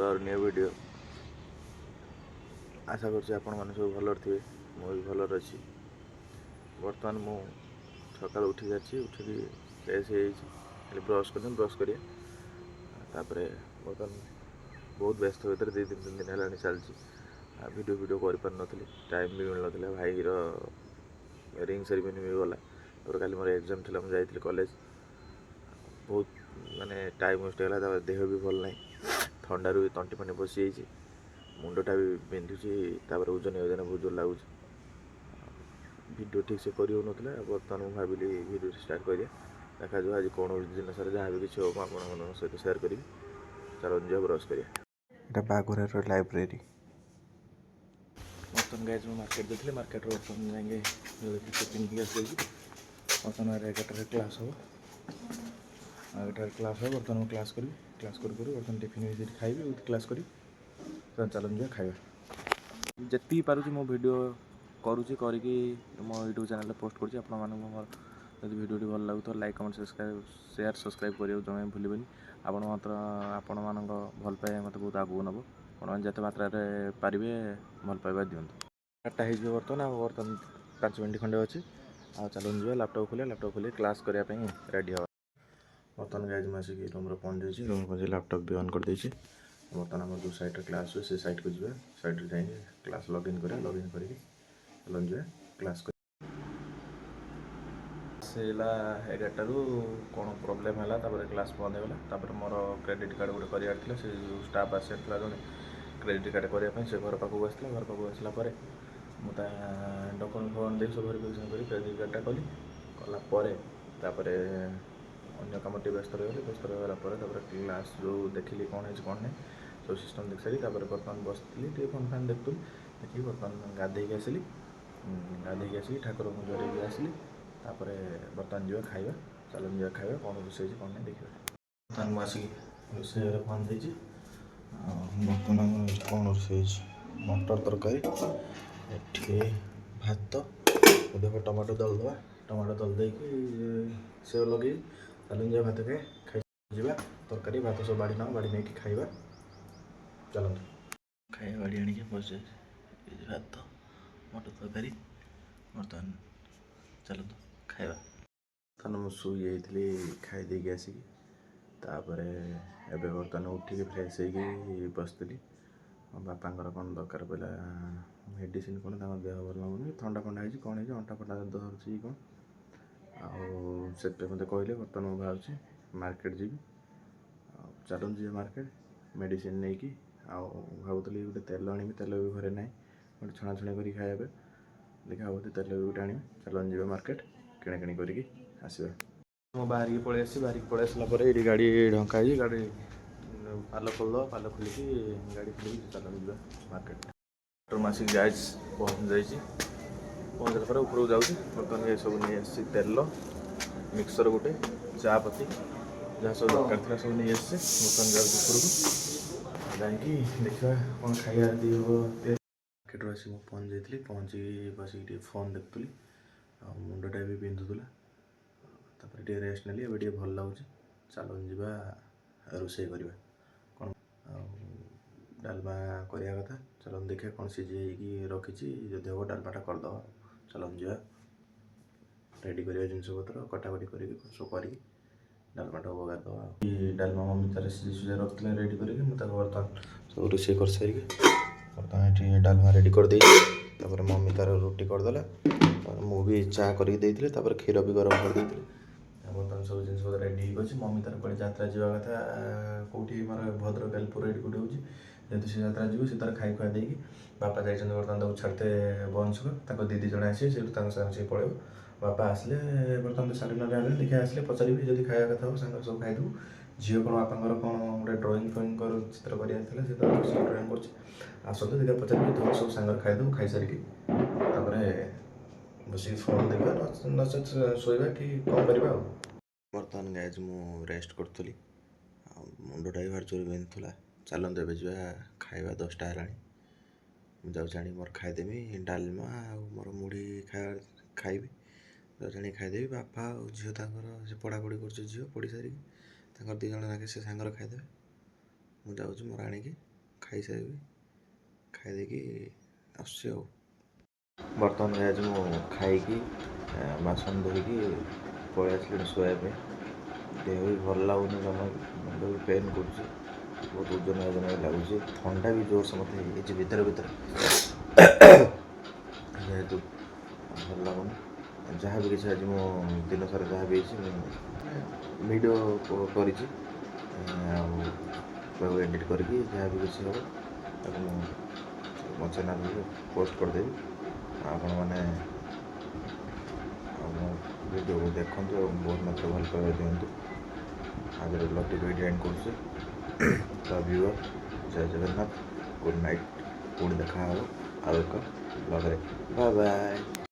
और new video आशा कर सब भल थे मुझे भल अच्छी बर्तमान मु सका उठी जाती उठिकी फ्रेश हो ब्रश कर ब्रश कर बर्तमान बहुत व्यस्त भितर 2-3 दिन है चलती वीडियो कर नी टाइम भी मिल ना भाई रिंग सेरेमनी भी गला कल मोर एग्जाम थी मुझे जाइए कॉलेज बहुत माने टाइम वेस्ट है देह भी भल ना थंडार भी तंटी फंटी बसी मुंडटा भी बिंधुची ओजन बहुत जोर लगुच वीडियो ठीक से कर बर्तमान मुझे भाविली वीडियो स्टार्ट कर देखा आज कौन जिन जहाँ भी किसी हो आप सहित सेयार करी चलो जा ब्रश कर बाघर लाइब्रेरी बर्तमान गाइज मैं मार्केट जाती मार्केट बर्तमान जाए पिंक आस बर्तमान 11 क्लास हम 11 क्लास हो बर्तमान क्लास करी क्लास कर बर्तमान टिफिन भी खाइबी विथ क्लास करी चलो जा खाଇବା जी पार्टी मो वीडियो करुँची करी मो यूट्यूब चैनल पोस्ट करुँची आप वीडियो भल लगु तो लाइक कमेंट शेयर सब्सक्राइब करियो जमा भूलबेनी आपण मात्र आपण मान भल पाइबा मत बहुत आगू नब आप जिते मात्रा पारे भल पाइबा दिंतु 8टा हो बर्तमान बर्तमान 5 मिनट खंडे अच्छे चलो जा लैपटॉप खोलिए क्लास करने रेडी हाँ बर्तमान गाइज मुझे रूम पहुँच जाइए रूम पहुँचे लैपटॉप भी ऑन कर देती बर्तमान आम जो साइड क्लास हुए से साइड को जाए साइड जाए क्लास लॉगिन करें लॉगिन करके चलो जाए क्लास कर सेला 11 रु कौन प्रोब्लेम है क्लास बंद होगा मोर क्रेडिट कार्ड गोटे कर से स्टाफ आसाला जड़े क्रेडिट कार्ड करने से घर पाक आसला घर पाक आसला मुझे डॉक्यूमेंट फॉर्म दे सब वेरिफिकेशन कर क्रेडिट कार्डटा कली कलापर अन्य कम व्यस्त रही व्यस्त रहा क्लास जो देखिली कौन है कौन नहीं सब सिस्टम देख सारी बर्तमान बसती फोन फान देखुली देखिए बर्तमान गाधे आसली गाधे आसिक ठाकुर को जरे आसली बर्तमान जा खाଇବା चलो जा खाଇବା कौन रोसे कौन नहीं देखिए बर्तमान मुझे रोसे पहुँची बर्तमान कौन रोसे मटर तरकारी भात देख टमाटो दलदे टमाटो दल देकी सेव लगे चलो जा भात खाए खाई तरकारी भात सब बाड़ी ना बाड़ी नहीं खाଇବା चलो खाଇବା बाड़ी आनिक बस भात मटर तरकारी बर्तमान चलो खाଇବା बर्तमान मुझे शुई जाइली खाईदे आसिक बर्तमान उठिक फ्रेश हो बसती बापा कौन दरकार पड़ा मेडिसिन कौन देह भल लगुनि थंडा फंडा है कौन है अंटा फंटा धरती कौन आते मत कहले बर्तमान मुझे भावी मार्केट जी चलो जी मार्केट मेडिसिन नहीं कि भावुली गोटे तेल आनी तेल भी घरे ना गोटे छणाछुणी कर खाया देखा भाव तेल भी गोटे आनी चलो जी मार्केट किणाकिणी करके आसवा मो बाहर पलि आसला ये गाड़ी ढंका गाड़ी पाल खोलद पाल खोलिकी गाड़ी खोलिकी चलो जा मार्केट मासिक जाए पहुँच जाइए पहुँचला पर ऊपर जाऊँगी बर्तमान ये सब नहीं आसी तेल मिक्सर गोटे चापती जहाँ सब दरकार था सब नहीं आसे बर्तमान जाऊँगी ऊपर को जाकि देखा कौन खाया दी हम मार्केट आस पहुँच जाइली पहुँची बसिक फोन देखुली मुंडटा भी बिंधुला रेस्ट नेली ए भल लगुच चलो जा रोसे करवा कौन डालमा करवा कथा चलो देखिए कौन सीझे रखी जदि हम डालमाटा करदे चलो जा रेडी कर जिनस पतर कटाकटी कर सब कर डालमाटा बगारद डालमा मम्मी तार सीझे सुझा रखी रेडी करके मुझे बर्तमान सब रोसे कर सारिक बर्तमान ये डालमा रेडी कर मम्मी तार रुटी करदेला मुझे चा कर क्षीर भी गरम कर बर्तमान सब जिन रेडी अच्छे मम्मी तार कड़े यात्रा जावा कथा कौटी मार भद्रक बेलपुर रेडी कौटे हो जेहतु से यात्रा जीव से तार खाई खुआ देगी बापा जाइए बर्तमान छाड़ते बंशक दीदी जड़े आसे से पड़े बापा आसले बर्तमान 9:30 देखिए आसले पचारि जब खाया कथा हो सांग सब खाईदेव झील कौन बापा कौन गोटे ड्रईंग फ्रईंग कर चित्र करार ड्रईंग कर देखा पचारि तुम सब सांग खाईदेव खाई सारिक बस फोन देखा नचेत शोवा कि कौन करवा बर्तमान गाइज मु रेस्ट करी मुंडटा भी भार जोर बिंधुला चलते ए जा खाଇବା 10टा है जाऊँ मोर खाईदेवी डालमा मोर मुढ़ी खाइबी जाऊँ खाईदेवी बापा झील से पढ़ापढ़ी कर झील पढ़ी सारिक 2 जन आगे से सांगर खाईदे मुझे मोर आणिकी ଖାଇସାରିବି, ଖାଇଦେଇକି ଆସୁଛି ଆଉ। ବର୍ତ୍ତମାନ ଆଜି ମୁଁ ଖାଇକି ବାସନ ଧୋଇକି ପଳେଇ ଆସିଲିଣି ଶୋଇବା ପାଇଁ। ଦେହ ବି ଭଲ ଲାଗୁନି, ଜମା ମୁଣ୍ଡ ବି ପେନ୍ କରୁଛି, ବହୁତ ଓଜନ ଲାଗୁଛି। ଥଣ୍ଡା ବି ଜୋରସେ ମୋତେ ହେଇଯାଇଛି ଭିତରେ ଯେହେତୁ ଭଲ ଲାଗୁନି। ଯାହା ବି କିଛି ଆଜି ମୁଁ ଦିନ ସାରା ଯାହା ବି ହେଇଛି ମୁଁ ଭିଡ଼ିଓ କରିଛି, ଆଉ ଏଡ଼ିଟ୍ କରିକି ଯାହା ବି କିଛି ହେବ ତାକୁ ମୁଁ ମୋ ଚ୍ୟାନେଲରେ ପୋଷ୍ଟ କରିଦେବି। ଆପଣମାନେ ଆମ ଭିଡ଼ିଓକୁ ଦେଖନ୍ତୁ ଏବଂ ବହୁତ ମାତ୍ରାରେ ଭଲ ପାଇବା ଦିଅନ୍ତୁ। ଆଗରେ ଲଭ୍ ଭିଡ଼ିଓ ଏଣ୍ଡ କରୁଛି। Love you all. ଜୟ ଜଗନ୍ନାଥ, ଗୁଡ଼୍ ନାଇଟ୍। ପୁଣି ଦେଖା ହେବ ଆଉ ଏକ ବ୍ଲଗ୍ରେ। Bye bye.